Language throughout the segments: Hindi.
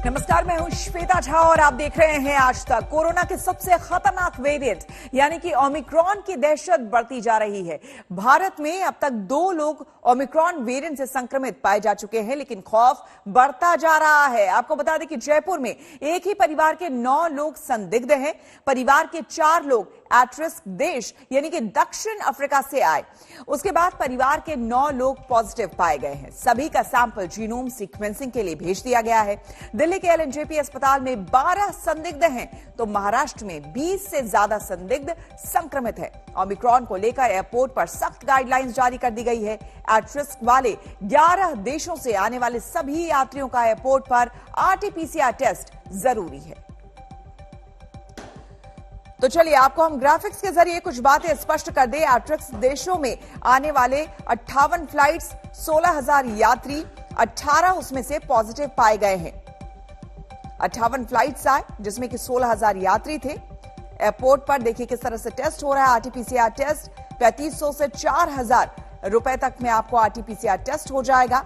नमस्कार, मैं हूं श्वेता झा और आप देख रहे हैं आज तक। कोरोना के सबसे खतरनाक वेरिएंट यानी कि ओमिक्रॉन की दहशत बढ़ती जा रही है। भारत में अब तक 2 लोग ओमिक्रॉन वेरिएंट से संक्रमित पाए जा चुके हैं, लेकिन खौफ बढ़ता जा रहा है। आपको बता दें कि जयपुर में एक ही परिवार के 9 लोग संदिग्ध हैं। परिवार के 4 लोग एट रिस्क देश यानी कि दक्षिण अफ्रीका से आए। उसके बाद परिवार के 9 लोग पॉजिटिव पाए गए हैं। सभी का सैंपल जीनोम सीक्वेंसिंग के लिए भेज दिया गया है। दिल्ली के एलएनजेपी अस्पताल में 12 संदिग्ध हैं, तो महाराष्ट्र में 20 से ज्यादा संदिग्ध संक्रमित है। ओमिक्रॉन को लेकर एयरपोर्ट पर सख्त गाइडलाइंस जारी कर दी गई है। एट रिस्क वाले 11 देशों से आने वाले सभी यात्रियों का एयरपोर्ट पर आरटीपीसीआर टेस्ट जरूरी है। तो चलिए आपको हम ग्राफिक्स के जरिए कुछ बातें स्पष्ट कर दें। एट रिस्क देशों में आने वाले 58 फ्लाइट्स, 16,000 यात्री, 18 उसमें से पॉजिटिव पाए गए हैं। 58 फ्लाइट्स आए जिसमें कि 16,000 यात्री थे। एयरपोर्ट पर देखिए किस तरह से टेस्ट हो रहा है। आरटीपीसीआर टेस्ट 3500 से 4,000 रुपए तक में आपको आरटीपीसीआर टेस्ट हो जाएगा।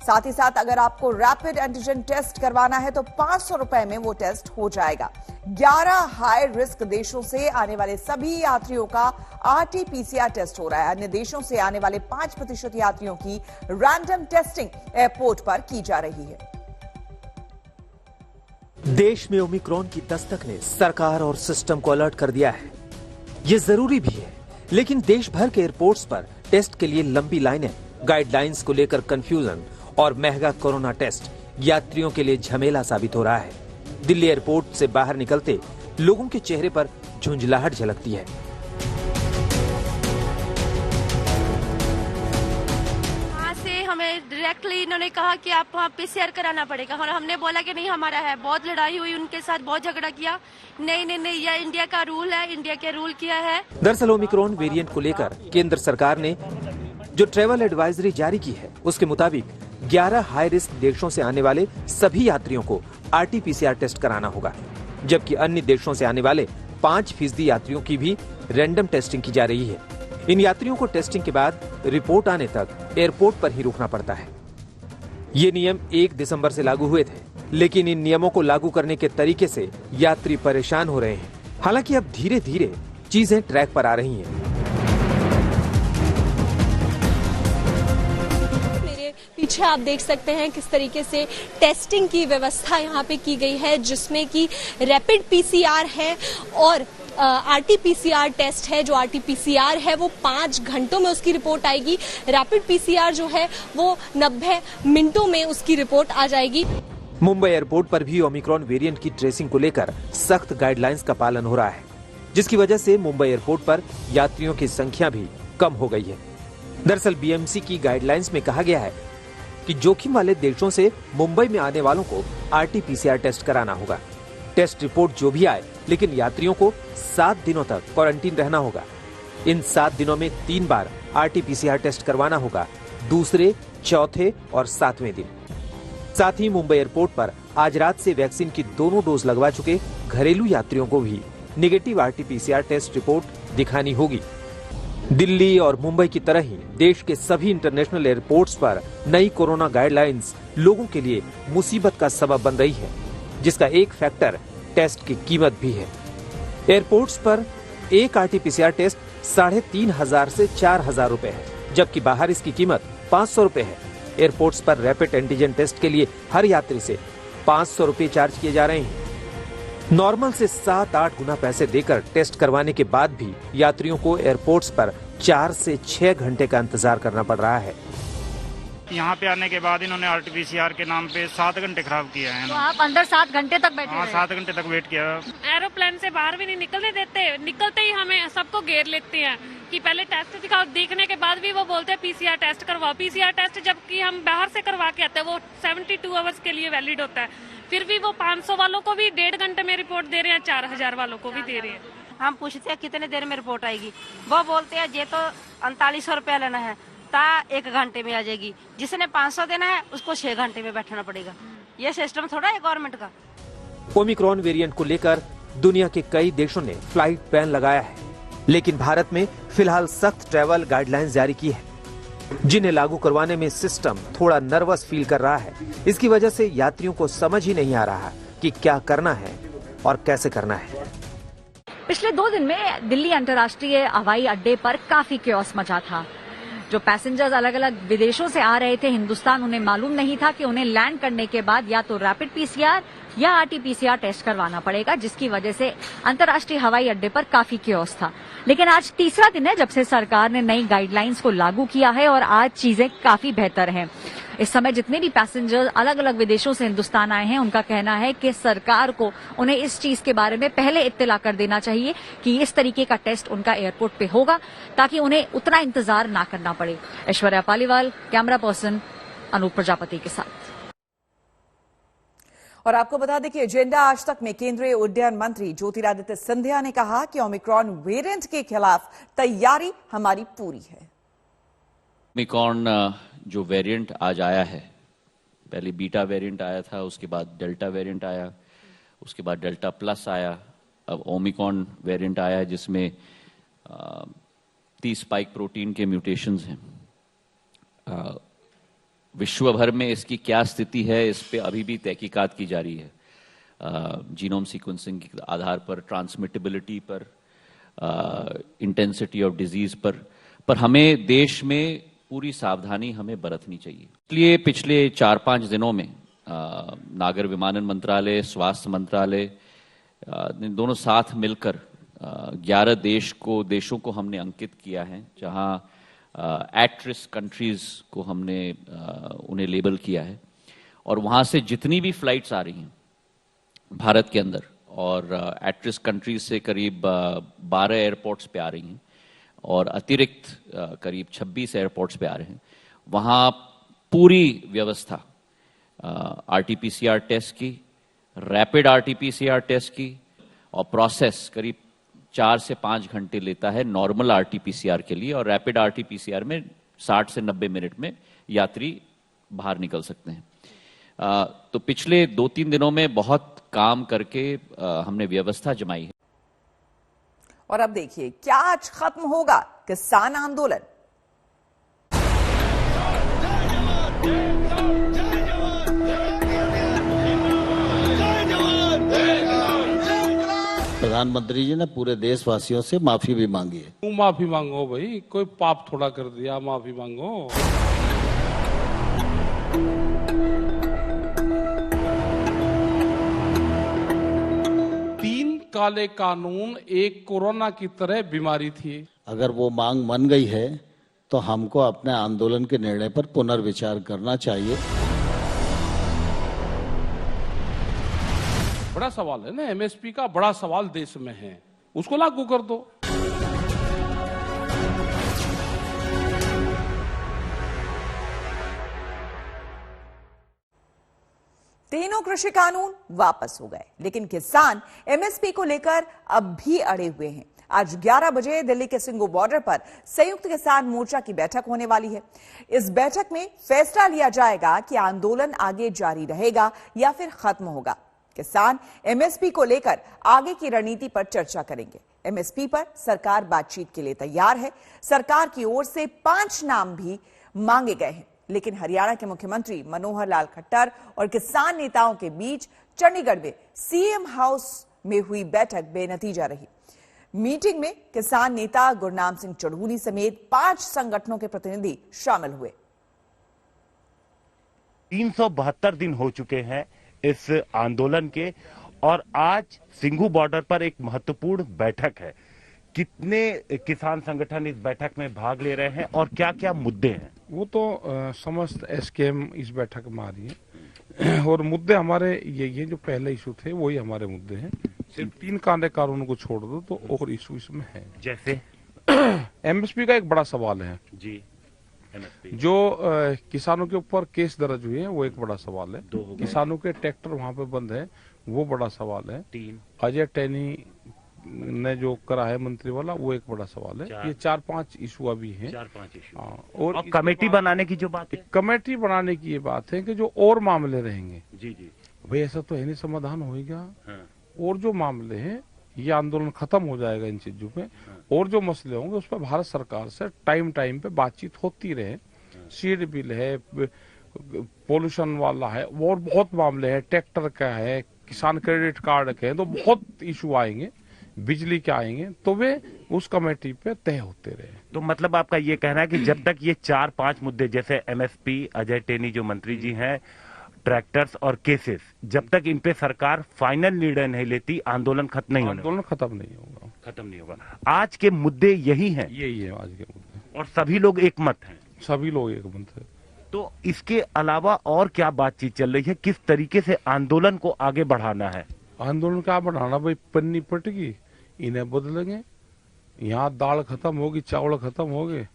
साथ ही साथ अगर आपको रैपिड एंटीजन टेस्ट करवाना है तो 500 रुपए में वो टेस्ट हो जाएगा। 11 हाई रिस्क देशों से आने वाले सभी यात्रियों का आरटीपीसीआर टेस्ट हो रहा है। अन्य देशों से आने वाले 5% यात्रियों की रैंडम टेस्टिंग एयरपोर्ट पर की जा रही है। देश में ओमिक्रॉन की दस्तक ने सरकार और सिस्टम को अलर्ट कर दिया है। ये जरूरी भी है, लेकिन देश भर के एयरपोर्ट्स पर टेस्ट के लिए लंबी लाइनें, गाइडलाइंस को लेकर कंफ्यूजन और महंगा कोरोना टेस्ट यात्रियों के लिए झमेला साबित हो रहा है। दिल्ली एयरपोर्ट से बाहर निकलते लोगों के चेहरे पर झुंझलाहट झलकती है। हमें डायरेक्टली इन्होंने कहा कि आप वहाँ पीसीआर कराना पड़ेगा और हमने बोला कि नहीं हमारा है। बहुत लड़ाई हुई उनके साथ, बहुत झगड़ा किया। नहीं, यह इंडिया का रूल है, इंडिया के रूल किया है। दरअसल ओमिक्रॉन वेरिएंट को लेकर केंद्र सरकार ने जो ट्रैवल एडवाइजरी जारी की है उसके मुताबिक 11 हाई रिस्क देशों से आने वाले सभी यात्रियों को आरटीपीसीआर टेस्ट कराना होगा, जबकि अन्य देशों से आने वाले 5% यात्रियों की भी रैंडम टेस्टिंग की जा रही है। इन यात्रियों को टेस्टिंग के बाद रिपोर्ट आने तक एयरपोर्ट पर ही रुकना पड़ता है। ये नियम 1 दिसंबर से लागू हुए थे, लेकिन इन नियमों को लागू करने के तरीके से यात्री परेशान हो रहे हैं। हालांकि अब धीरे धीरे चीजें ट्रैक पर आ रही हैं। पीछे आप देख सकते हैं किस तरीके से टेस्टिंग की व्यवस्था यहाँ पे की गई है, जिसमें कि रैपिड पीसीआर है और आरटीपीसीआर टेस्ट है। जो आरटीपीसीआर है वो 5 घंटों में उसकी रिपोर्ट आएगी। रैपिड पीसीआर जो है वो 90 मिनटों में उसकी रिपोर्ट आ जाएगी। मुंबई एयरपोर्ट पर भी ओमिक्रॉन वेरिएंट की ट्रेसिंग को लेकर सख्त गाइडलाइंस का पालन हो रहा है, जिसकी वजह से मुंबई एयरपोर्ट पर यात्रियों की संख्या भी कम हो गई है। दरअसल बीएमसी की गाइडलाइंस में कहा गया है कि जोखिम वाले देशों से मुंबई में आने वालों को आरटीपीसीआर टेस्ट कराना होगा। टेस्ट रिपोर्ट जो भी आए, लेकिन यात्रियों को 7 दिनों तक क्वारंटीन रहना होगा। इन 7 दिनों में 3 बार आरटीपीसीआर टेस्ट करवाना होगा, दूसरे, चौथे और 7वें दिन। साथ ही मुंबई एयरपोर्ट पर आज रात से वैक्सीन की दोनों डोज लगवा चुके घरेलू यात्रियों को भी निगेटिव आरटीपीसीआर टेस्ट रिपोर्ट दिखानी होगी। दिल्ली और मुंबई की तरह ही देश के सभी इंटरनेशनल एयरपोर्ट्स पर नई कोरोना गाइडलाइंस लोगों के लिए मुसीबत का सबब बन रही है, जिसका एक फैक्टर टेस्ट की कीमत भी है। एयरपोर्ट्स पर एक आरटीपीसीआर टेस्ट 3,500 से 4,000 रुपए है, जबकि बाहर इसकी कीमत 500 रुपए है। एयरपोर्ट्स पर रैपिड एंटीजन टेस्ट के लिए हर यात्री से 500 रुपए चार्ज किए जा रहे हैं। नॉर्मल से 7-8 गुना पैसे देकर टेस्ट करवाने के बाद भी यात्रियों को एयरपोर्ट्स पर 4 से 6 घंटे का इंतजार करना पड़ रहा है। यहाँ पे आने के बाद इन्होंने आरटीपीसीआर के नाम पे 7 घंटे खराब किया है। तो आप अंदर 7 घंटे तक बैठे? हाँ, 7 घंटे तक वेट किया। एरोप्लेन से बाहर भी नहीं निकलने देते, निकलते ही हमें सबको घेर लेते हैं कि पहले टेस्ट दिखाओ। देखने के बाद भी वो बोलते हैं पीसीआर टेस्ट करवाओ। पीसीआर टेस्ट जबकि हम बाहर से करवा के आते हैं, वो 72 आवर्स के लिए वैलिड होता है। फिर भी वो 500 वालों को भी 1.5 घंटे में रिपोर्ट दे रहे हैं, 4,000 वालों को भी दे रहे हैं। हम पूछते हैं कितने देर में रिपोर्ट आएगी, वो बोलते हैं ये तो 3900 रुपया लेना है, ता 1 घंटे में आ जाएगी। जिसने 500 देना है उसको 6 घंटे में बैठना पड़ेगा। ये सिस्टम थोड़ा है गवर्नमेंट का। ओमिक्रॉन वेरिएंट को लेकर दुनिया के कई देशों ने फ्लाइट बैन लगाया है, लेकिन भारत में फिलहाल सख्त ट्रैवल गाइडलाइंस जारी की है। जिन्हें लागू करवाने में सिस्टम थोड़ा नर्वस फील कर रहा है। इसकी वजह से यात्रियों को समझ ही नहीं आ रहा कि क्या करना है और कैसे करना है। पिछले 2 दिन में दिल्ली अंतर्राष्ट्रीय हवाई अड्डे पर काफी क्योस मचा था। जो पैसेंजर्स अलग अलग विदेशों से आ रहे थे हिंदुस्तान, उन्हें मालूम नहीं था कि उन्हें लैंड करने के बाद या तो रैपिड पीसीआर या आरटीपीसीआर टेस्ट करवाना पड़ेगा, जिसकी वजह से अंतर्राष्ट्रीय हवाई अड्डे पर काफी क्योस था। लेकिन आज तीसरा दिन है जब से सरकार ने नई गाइडलाइंस को लागू किया है और आज चीजें काफी बेहतर हैं। इस समय जितने भी पैसेंजर्स अलग अलग विदेशों से हिंदुस्तान आए हैं, उनका कहना है कि सरकार को उन्हें इस चीज के बारे में पहले इत्तला कर देना चाहिए कि इस तरीके का टेस्ट उनका एयरपोर्ट पे होगा, ताकि उन्हें उतना इंतजार ना करना पड़े। ऐश्वर्या पालीवाल, कैमरा पर्सन, अनूप प्रजापति के साथ। और आपको बता दें कि एजेंडा आज तक में केंद्रीय उड्डयन मंत्री ज्योतिरादित्य सिंधिया ने कहा कि ओमिक्रॉन वेरिएंट के खिलाफ तैयारी हमारी पूरी है। ओमिक्रॉन जो वेरिएंट आज आया है, पहले बीटा वेरिएंट आया था, उसके बाद डेल्टा वेरिएंट आया, उसके बाद डेल्टा प्लस आया, अब ओमिक्रॉन वेरिएंट आया जिसमें 30 स्पाइक प्रोटीन के म्यूटेशंस हैं। विश्व भर में इसकी क्या स्थिति है, इस पे अभी भी तहकीकात की जा रही है। जीनोम सीक्वेंसिंग के आधार पर, ट्रांसमिटेबिलिटी पर, इंटेंसिटी ऑफ डिजीज पर हमें देश में पूरी सावधानी हमें बरतनी चाहिए। इसलिए पिछले 4-5 दिनों में नागर विमानन मंत्रालय, स्वास्थ्य मंत्रालय दोनों साथ मिलकर 11 देशों को हमने अंकित किया है, जहां एट रिस्क कंट्रीज को हमने उन्हें लेबल किया है। और वहां से जितनी भी फ्लाइट्स आ रही हैं भारत के अंदर, और एट रिस्क कंट्रीज से करीब 12 एयरपोर्ट्स पे आ रही हैं और अतिरिक्त करीब 26 एयरपोर्ट्स पे आ रहे हैं, वहां पूरी व्यवस्था आरटीपीसीआर टेस्ट की, रैपिड आरटीपीसीआर टेस्ट की, और प्रोसेस करीब 4 से 5 घंटे लेता है नॉर्मल आरटीपीसीआर के लिए, और रैपिड आरटीपीसीआर में 60 से 90 मिनट में यात्री बाहर निकल सकते हैं। तो पिछले 2-3 दिनों में बहुत काम करके हमने व्यवस्था जमाई है। और अब देखिए क्या आज खत्म होगा किसान आंदोलन। प्रधानमंत्री जी ने पूरे देशवासियों से माफी भी मांगी है। क्यों माफी मांगो भाई, कोई पाप थोड़ा कर दिया, माफी मांगो। काले कानून एक कोरोना की तरह बीमारी थी। अगर वो मांग मान गई है तो हमको अपने आंदोलन के निर्णय पर पुनर्विचार करना चाहिए। बड़ा सवाल है ना, एमएसपी का बड़ा सवाल देश में है, उसको लागू कर दो। तीनों कृषि कानून वापस हो गए, लेकिन किसान एमएसपी को लेकर अब भी अड़े हुए हैं। आज 11 बजे दिल्ली के सिंघू बॉर्डर पर संयुक्त किसान मोर्चा की बैठक होने वाली है। इस बैठक में फैसला लिया जाएगा कि आंदोलन आगे जारी रहेगा या फिर खत्म होगा। किसान एमएसपी को लेकर आगे की रणनीति पर चर्चा करेंगे। एमएसपी पर सरकार बातचीत के लिए तैयार है। सरकार की ओर से 5 नाम भी मांगे गए हैं, लेकिन हरियाणा के मुख्यमंत्री मनोहर लाल खट्टर और किसान नेताओं के बीच चंडीगढ़ में सीएम हाउस में हुई बैठक बेनतीजा रही। मीटिंग में किसान नेता गुरनाम सिंह चढ़ूनी समेत 5 संगठनों के प्रतिनिधि शामिल हुए। 372 दिन हो चुके हैं इस आंदोलन के, और आज सिंघू बॉर्डर पर एक महत्वपूर्ण बैठक है। कितने किसान संगठन इस बैठक में भाग ले रहे हैं और क्या क्या मुद्दे हैं? वो तो समस्त एसकेएम इस बैठक में आ रही है, और मुद्दे हमारे ये जो पहले इशू थे वही हमारे मुद्दे हैं। सिर्फ 3 काले कानून को छोड़ दो तो और इशू इसमें है। जैसे एमएसपी का एक बड़ा सवाल है जी, जो किसानों के ऊपर केस दर्ज हुए हैं वो एक बड़ा सवाल है। किसानों के ट्रैक्टर वहां पे बंद है वो बड़ा सवाल है। 3 अजय टैनी ने जो करा है मंत्री वाला वो एक बड़ा सवाल है। ये 4-5 इशू अभी हैं। 4-5 इशू। और कमेटी बनाने की जो बात है, कमेटी बनाने की ये बात है कि जो और मामले रहेंगे, जी जी भाई ऐसा तो है नहीं समाधान होगा। हाँ। और जो मामले हैं ये आंदोलन खत्म हो जाएगा इन चीजों पे। और जो मसले होंगे उस पर भारत सरकार से टाइम पे बातचीत होती रहे। सीड बिल है, पोल्यूशन वाला है, और बहुत मामले हैं, ट्रैक्टर का है, किसान क्रेडिट कार्ड के हैं, तो बहुत इशू आएंगे, बिजली के आएंगे, तो वे उस कमेटी पे तय होते रहे। तो मतलब आपका ये कहना है कि जब तक ये 4-5 मुद्दे जैसे एमएसपी, अजय टेनी जो मंत्री जी हैं, ट्रैक्टर्स और केसेस, जब तक इन पे सरकार फाइनल निर्णय नहीं लेती, आंदोलन खत्म नहीं होगा। आंदोलन खत्म नहीं होगा, खत्म नहीं होगा। आज के मुद्दे यही हैं, यही है आज के मुद्दे, और सभी लोग एक मत हैं। सभी लोग एक मत है। तो इसके अलावा और क्या बातचीत चल रही है, किस तरीके से आंदोलन को आगे बढ़ाना है? आंदोलन क्या बढ़ाना भाई, पन्नी पट गई, इन्हें बदलेंगे, यहाँ दाल खत्म होगी, चावल खत्म हो गए,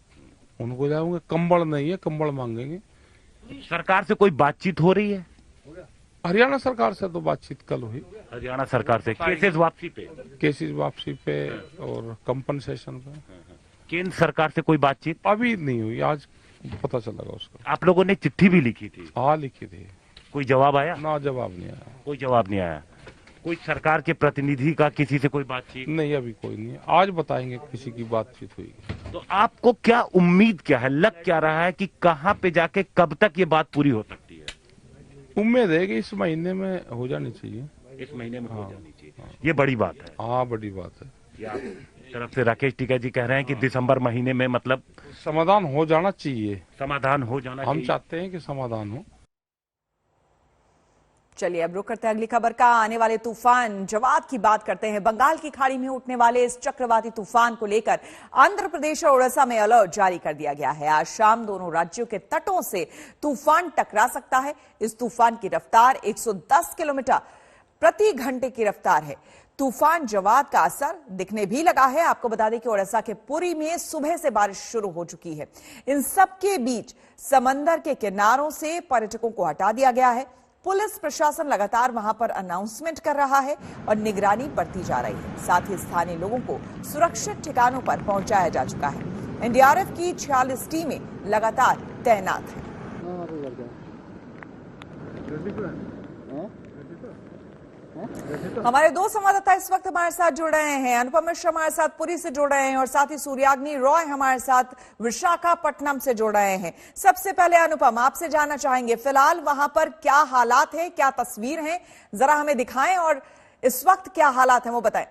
उनको जाओगे, कंबल नहीं है, कंबल मांगेंगे। सरकार से कोई बातचीत हो रही है? हरियाणा सरकार से तो बातचीत कल हुई, हरियाणा सरकार से केसेस वापसी पे, केसेस वापसी पे और कंपनसेशन पे। केंद्र सरकार से कोई बातचीत अभी नहीं हुई, आज पता चलेगा उसका। आप लोगों ने चिट्ठी भी लिखी थी? हाँ लिखी थी। कोई जवाब आया? ना, जवाब नहीं आया। कोई जवाब नहीं आया। कोई सरकार के प्रतिनिधि का किसी से कोई बातचीत? नहीं, अभी कोई नहीं है, आज बताएंगे किसी की बातचीत हुई। तो आपको क्या उम्मीद क्या है, लग क्या रहा है कि कहाँ पे जाके कब तक ये बात पूरी हो सकती है? उम्मीद है कि इस महीने में हो जानी चाहिए। इस महीने में हो जानी चाहिए, ये बड़ी बात है। हाँ, बड़ी बात है। ये आप तरफ से राकेश टीका जी कह रहे हैं कि दिसंबर महीने में मतलब समाधान हो जाना चाहिए। समाधान हो जाना हम चाहिए। चाहते हैं कि समाधान हो। चलिए अब रुक करते हैं अगली खबर का। आने वाले तूफान जवाद की बात करते हैं। बंगाल की खाड़ी में उठने वाले इस चक्रवाती तूफान को लेकर आंध्र प्रदेश और उड़ीसा में अलर्ट जारी कर दिया गया है। आज शाम दोनों राज्यों के तटों से तूफान टकरा सकता है। इस तूफान की रफ्तार 110 किलोमीटर प्रति घंटे की रफ्तार है। तूफान जवाद का असर दिखने भी लगा है। आपको बता दें कि ओडिशा के पुरी में सुबह से बारिश शुरू हो चुकी है। इन सबके बीच समंदर के किनारों से पर्यटकों को हटा दिया गया है। पुलिस प्रशासन लगातार वहां पर अनाउंसमेंट कर रहा है और निगरानी बढ़ती जा रही है। साथ ही स्थानीय लोगों को सुरक्षित ठिकानों पर पहुंचाया जा चुका है। एनडीआरएफ की 46 टीमें लगातार तैनात हैं। हमारे दो संवाददाता इस वक्त हमारे साथ जुड़ रहे हैं। अनुपम मिश्र हमारे साथ पुरी से जुड़ रहे हैं और साथ ही सूर्याग्नि रॉय हमारे साथ विशाखापट्टनम से जुड़ रहे हैं। सबसे पहले अनुपम, आपसे जानना चाहेंगे फिलहाल वहां पर क्या हालात है, क्या तस्वीर है, जरा हमें दिखाएं और इस वक्त क्या हालात है वो बताएं।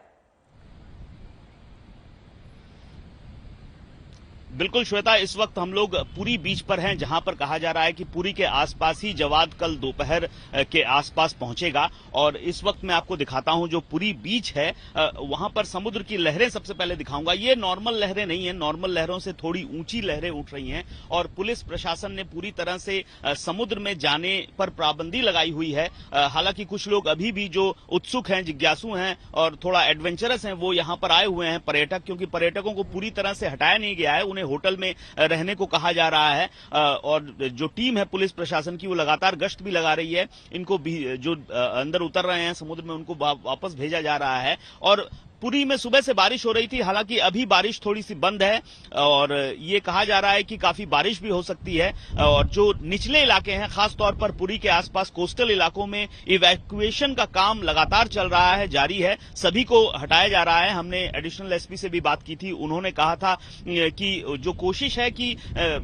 बिल्कुल श्वेता, इस वक्त हम लोग पुरी बीच पर हैं, जहां पर कहा जा रहा है कि पुरी के आसपास ही जवाद कल दोपहर के आसपास पहुंचेगा। और इस वक्त मैं आपको दिखाता हूं जो पुरी बीच है, वहां पर समुद्र की लहरें सबसे पहले दिखाऊंगा। ये नॉर्मल लहरें नहीं है, नॉर्मल लहरों से थोड़ी ऊंची लहरें उठ रही हैं और पुलिस प्रशासन ने पूरी तरह से समुद्र में जाने पर पाबंदी लगाई हुई है। हालांकि कुछ लोग अभी भी जो उत्सुक हैं, जिज्ञासु हैं और थोड़ा एडवेंचरस हैं, वो यहाँ पर आए हुए हैं पर्यटक, क्योंकि पर्यटकों को पूरी तरह से हटाया नहीं गया है। उन्हें होटल में रहने को कहा जा रहा है और जो टीम है पुलिस प्रशासन की वो लगातार गश्त भी लगा रही है। इनको भी जो अंदर उतर रहे हैं समुद्र में उनको वापस भेजा जा रहा है। और पुरी में सुबह से बारिश हो रही थी, हालांकि अभी बारिश थोड़ी सी बंद है और ये कहा जा रहा है कि काफी बारिश भी हो सकती है। और जो निचले इलाके हैं, खासतौर पर पुरी के आसपास कोस्टल इलाकों में इवैक्यूएशन का काम लगातार चल रहा है, जारी है। सभी को हटाया जा रहा है। हमने एडिशनल एसपी से भी बात की थी, उन्होंने कहा था कि जो कोशिश है कि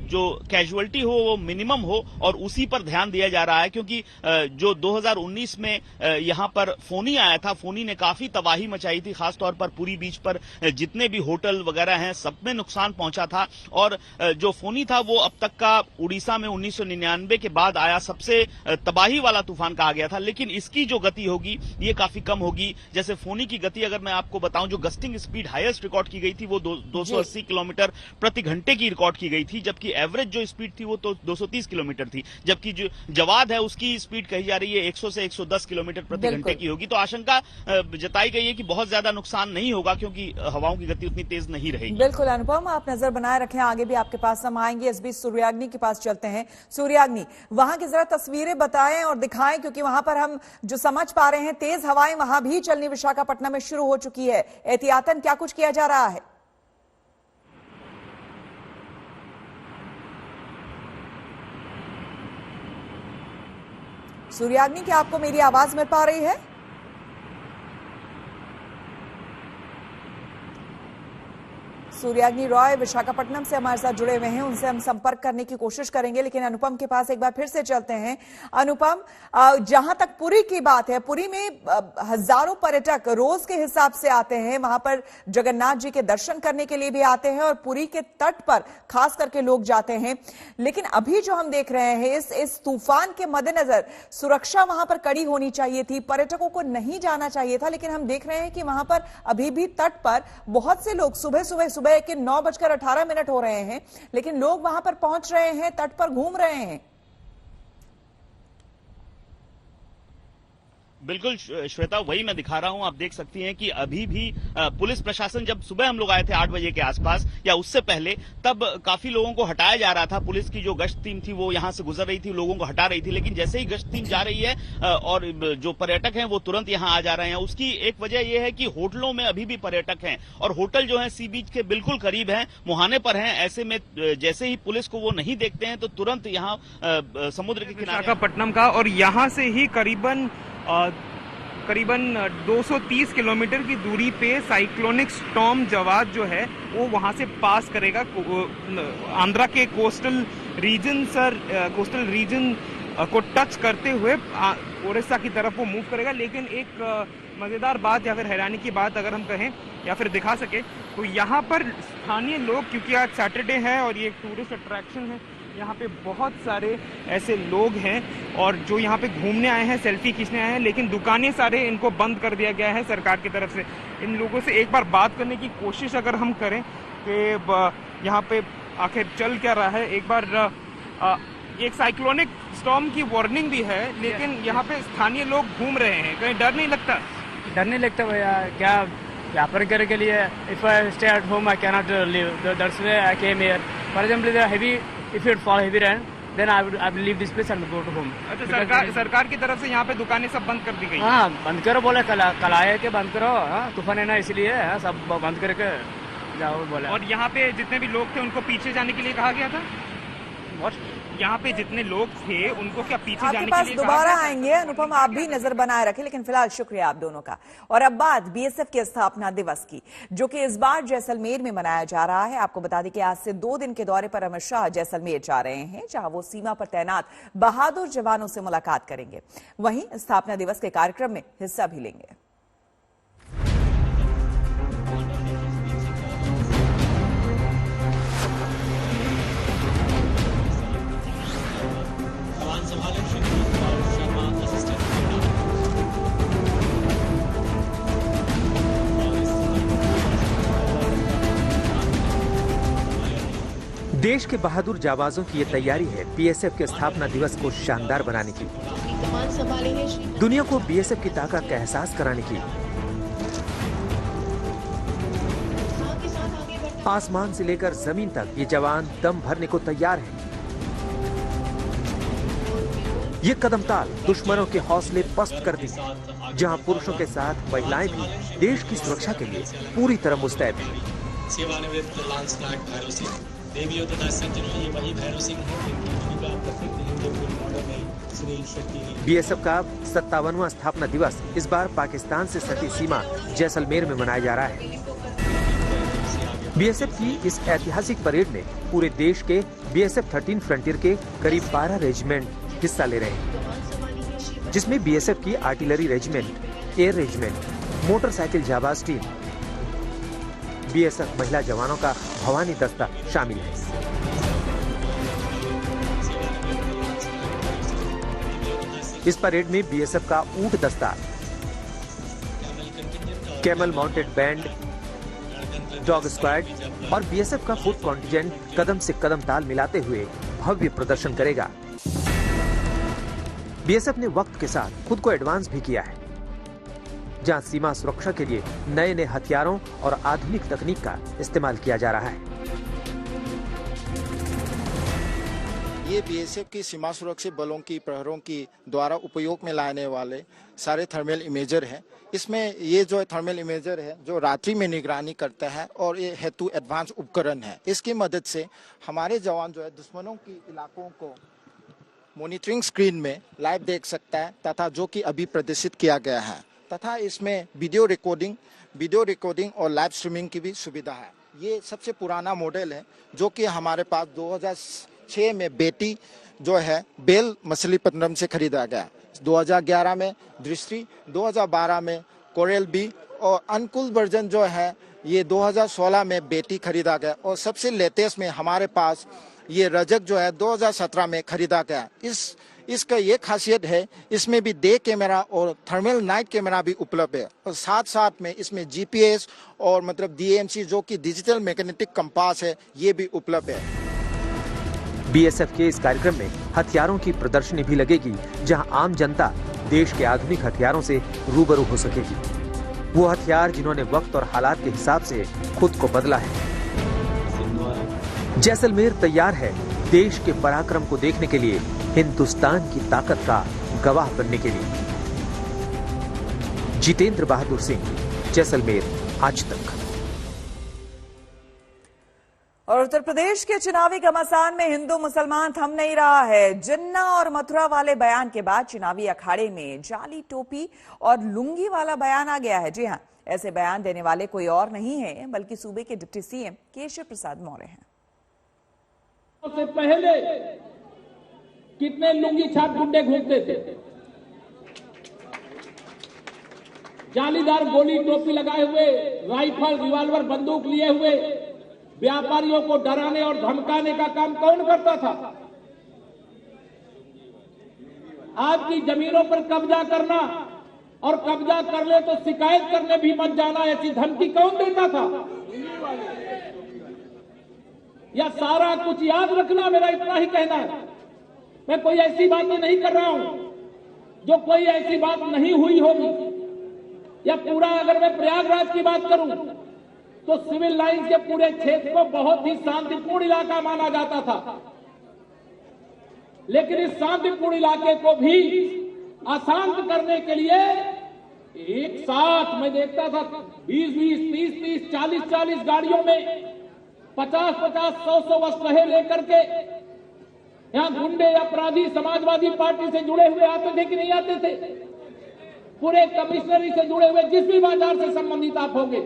जो कैजुअलिटी हो वो मिनिमम हो और उसी पर ध्यान दिया जा रहा है, क्योंकि जो 2019 में यहां पर फोनी आया था, फोनी ने काफी तबाही मचाई थी। खासतौर पर पुरी बीच पर जितने भी होटल वगैरह हैं सब में नुकसान पहुंचा था। और जो फोनी था वो अब तक का उड़ीसा में 1999 के बाद आया सबसे तबाही वाला तूफान कहा गया था। लेकिन इसकी जो गति होगी ये काफी कम होगी। जैसे फोनी की गति अगर मैं आपको बताऊं, जो गस्टिंग स्पीड हाईएस्ट रिकॉर्ड की गई थी वो 280 किलोमीटर प्रति घंटे की रिकॉर्ड की गई थी, जबकि एवरेज जो स्पीड थी वो तो 230 किलोमीटर थी। जबकि जो जवाद है उसकी स्पीड कही जा रही है 100 से 110 किलोमीटर प्रति घंटे की होगी। तो आशंका जताई गई है कि बहुत ज्यादा नुकसान नहीं होगा, क्योंकि हवाओं की गति उतनी तेज नहीं रहेगी। बिल्कुल अनुपम, आप नजर बनाए रखें, आगे भी आपके पास हम आएंगे। इस बीच सूर्याग्नि के पास चलते हैं। सूर्याग्नि, वहां की जरा तस्वीरें बताएं और दिखाएं, क्योंकि वहां पर हम जो समझ पा रहे हैं तेज हवाएं वहां भी चलनी विशाखापट्टनम में शुरू हो चुकी है। एहतियातन क्या कुछ किया जा रहा है? सूर्याग्नि, क्या आपको मेरी आवाज मिल पा रही है? सूर्याग्नि रॉय विशाखापट्टनम से हमारे साथ जुड़े हुए हैं, उनसे हम संपर्क करने की कोशिश करेंगे। लेकिन अनुपम के पास एक बार फिर से चलते हैं। अनुपम, जहां तक पुरी की बात है, पुरी में हजारों पर्यटक रोज के हिसाब से आते हैं, वहां पर जगन्नाथ जी के दर्शन करने के लिए भी आते हैं और पुरी के तट पर खास करके लोग जाते हैं। लेकिन अभी जो हम देख रहे हैं, इस तूफान के मद्देनजर सुरक्षा वहां पर कड़ी होनी चाहिए थी, पर्यटकों को नहीं जाना चाहिए था। लेकिन हम देख रहे हैं कि वहां पर अभी भी तट पर बहुत से लोग सुबह के 9:18 हो रहे हैं, लेकिन लोग वहां पर पहुंच रहे हैं, तट पर घूम रहे हैं। बिल्कुल श्वेता, वही मैं दिखा रहा हूं। आप देख सकती हैं कि अभी भी पुलिस प्रशासन, जब सुबह हम लोग आए थे 8 बजे के आसपास या उससे पहले, तब काफी लोगों को हटाया जा रहा था। पुलिस की जो गश्त टीम थी वो यहां से गुजर रही थी, लोगों को हटा रही थी। लेकिन जैसे ही गश्त टीम जा रही है और जो पर्यटक हैं वो तुरंत यहां आ जा रहे हैं। उसकी एक वजह यह है कि होटलों में अभी भी पर्यटक हैं और होटल जो है सी बीच के बिल्कुल करीब हैं, मुहाने पर हैं। ऐसे में जैसे ही पुलिस को वो नहीं देखते हैं तो तुरंत यहाँ समुद्र के किनारे विशाखापट्टनम का, और यहाँ से ही करीबन 230 किलोमीटर की दूरी पे साइक्लोनिक स्टॉर्म जवाद जो है वो वहां से पास करेगा। आंध्रा के कोस्टल रीजन को टच करते हुए ओडिशा की तरफ वो मूव करेगा। लेकिन एक मजेदार बात या फिर हैरानी की बात अगर हम कहें या फिर दिखा सके तो यहाँ पर स्थानीय लोग, क्योंकि आज सैटरडे है और ये एक टूरिस्ट अट्रैक्शन है, यहाँ पे बहुत सारे ऐसे लोग हैं और जो यहाँ पे घूमने आए हैं, सेल्फी खींचने आए हैं, लेकिन दुकानें सारे इनको बंद कर दिया गया है सरकार की तरफ से। इन लोगों से एक बार बात करने की कोशिश अगर हम करें कि यहाँ पे आखिर चल क्या रहा है। एक बार एक साइक्लोनिक स्टॉर्म की वार्निंग भी है, लेकिन यहाँ पे स्थानीय लोग घूम रहे हैं। कहीं डर नहीं लगता? डर नहीं लगता भैया, क्या व्यापार करने के लिए if I stay at home I can not live, that's why I came here. For example if it fall heavy rain, then I will leave this place and go to home. अच्छा, सरकार की तरफ से यहाँ पे दुकानें सब बंद कर दी गई? हाँ, बंद करो बोले, कल आए कि बंद करो, तूफान है ना इसलिए सब बंद करके जाओ बोले। और यहाँ पे जितने भी लोग थे उनको पीछे जाने के लिए कहा गया था? यहाँ पे जितने लोग थे उनको क्या पीछे जाने के लिए? दोबारा आएंगे अनुपम, आप भी नजर बनाए रखें। लेकिन फिलहाल शुक्रिया आप दोनों का। और अब बात बीएसएफ के स्थापना दिवस की, जो कि इस बार जैसलमेर में मनाया जा रहा है। आपको बता दें कि आज से 2 दिन के दौरे पर अमित शाह जैसलमेर जा रहे हैं, जहां वो सीमा पर तैनात बहादुर जवानों से मुलाकात करेंगे। वहीं स्थापना दिवस के कार्यक्रम में हिस्सा भी लेंगे। देश के बहादुर जाबाजों की ये तैयारी है बीएसएफ के स्थापना दिवस को शानदार बनाने की, दुनिया को बीएसएफ की ताकत का एहसास कराने की। आसमान से लेकर जमीन तक ये जवान दम भरने को तैयार हैं। ये कदमताल दुश्मनों के हौसले पस्त कर दी, जहां पुरुषों के साथ महिलाएं भी देश की सुरक्षा के लिए पूरी तरह मुस्तैद हैं। सेवानिवृत्त लांस नायक भैरव सिंह, देवी ये वही भैरव सिंह है। बीएसएफ का 57वां स्थापना दिवस इस बार पाकिस्तान से सटी सीमा जैसलमेर में मनाया जा रहा है। बीएसएफ की इस ऐतिहासिक परेड में पूरे देश के बीएसएफ 13 फ्रंटियर के करीब 12 रेजिमेंट हिस्सा ले रहे हैं, जिसमें बीएसएफ की artillery regiment, air regiment, motorcycle जाबाज टीम, बीएसएफ महिला जवानों का भवानी दस्ता शामिल है। इस परेड में बीएसएफ का ऊंट दस्ता, camel mounted band, dog squad और बीएसएफ का फुट कॉन्टिजेंट कदम से कदम ताल मिलाते हुए भव्य प्रदर्शन करेगा। बीएसएफ ने वक्त के साथ खुद को एडवांस भी किया है, जहां सीमा सुरक्षा के लिए नए नए हथियारों और आधुनिक तकनीक का इस्तेमाल किया जा रहा है। ये बीएसएफ की सीमा सुरक्षा बलों की प्रहरों की द्वारा उपयोग में लाने वाले सारे थर्मल इमेजर हैं। इसमें ये जो थर्मल इमेजर है जो रात्रि में निगरानी करता है और ये हेतु एडवांस उपकरण है। इसकी मदद से हमारे जवान जो है दुश्मनों की इलाकों को मॉनिटरिंग स्क्रीन में लाइव देख सकता है, तथा जो कि अभी प्रदर्शित किया गया है, तथा इसमें वीडियो रिकॉर्डिंग और लाइव स्ट्रीमिंग की भी सुविधा है। ये सबसे पुराना मॉडल है जो कि हमारे पास 2006 में बेटी जो है बेल मछलीपट्टनम से खरीदा गया, 2011 में दृष्टि, 2012 में कोरल बी और अनुकूल वर्जन जो है ये 2016 में बेटी खरीदा गया और सबसे लेटेस्ट में हमारे पास ये रजक जो है 2017 में खरीदा गया। इसका ये खासियत है, इसमें भी डे कैमरा और थर्मल नाइट कैमरा भी उपलब्ध है और साथ साथ में इसमें GPS और मतलब DMC जो कि डिजिटल मैग्नेटिक कंपास है ये भी उपलब्ध है। BSF के इस कार्यक्रम में हथियारों की प्रदर्शनी भी लगेगी, जहां आम जनता देश के आधुनिक हथियारों से रूबरू हो सकेगी। वो हथियार जिन्होंने वक्त और हालात के हिसाब से खुद को बदला है। जैसलमेर तैयार है देश के पराक्रम को देखने के लिए, हिंदुस्तान की ताकत का गवाह बनने के लिए। जितेंद्र बहादुर सिंह, जैसलमेर, आज तक। और उत्तर प्रदेश के चुनावी घमासान में हिंदू मुसलमान थम नहीं रहा है। जिन्ना और मथुरा वाले बयान के बाद चुनावी अखाड़े में जाली टोपी और लुंगी वाला बयान आ गया है। जी हां, ऐसे बयान देने वाले कोई और नहीं है बल्कि सूबे के डिप्टी सीएम केशव प्रसाद मौर्य हैं। से पहले कितने लुंगी छाप गुंडे घूमते थे, जालीदार गोली टोपी लगाए हुए, राइफल रिवाल्वर बंदूक लिए हुए व्यापारियों को डराने और धमकाने का काम कौन करता था? आपकी जमीनों पर कब्जा करना और कब्जा कर ले तो शिकायत करने भी मत जाना, ऐसी धमकी कौन देता था? या सारा कुछ याद रखना, मेरा इतना ही कहना है। मैं कोई ऐसी बातें नहीं कर रहा हूं जो कोई ऐसी बात नहीं हुई होगी। या पूरा अगर मैं प्रयागराज की बात करूं तो सिविल लाइंस के पूरे क्षेत्र को बहुत ही शांतिपूर्ण इलाका माना जाता था, लेकिन इस शांतिपूर्ण इलाके को भी अशांत करने के लिए एक साथ मैं देखता था 20-20, 30-30, 40-40 गाड़ियों में 50-50, 100-100 वस्त्रहे लेकर के यहां गुंडे अपराधी समाजवादी पार्टी से जुड़े हुए आते थे कि नहीं आते थे? पूरे कमिश्नरी से जुड़े हुए जिस भी बाजार से संबंधित आप होंगे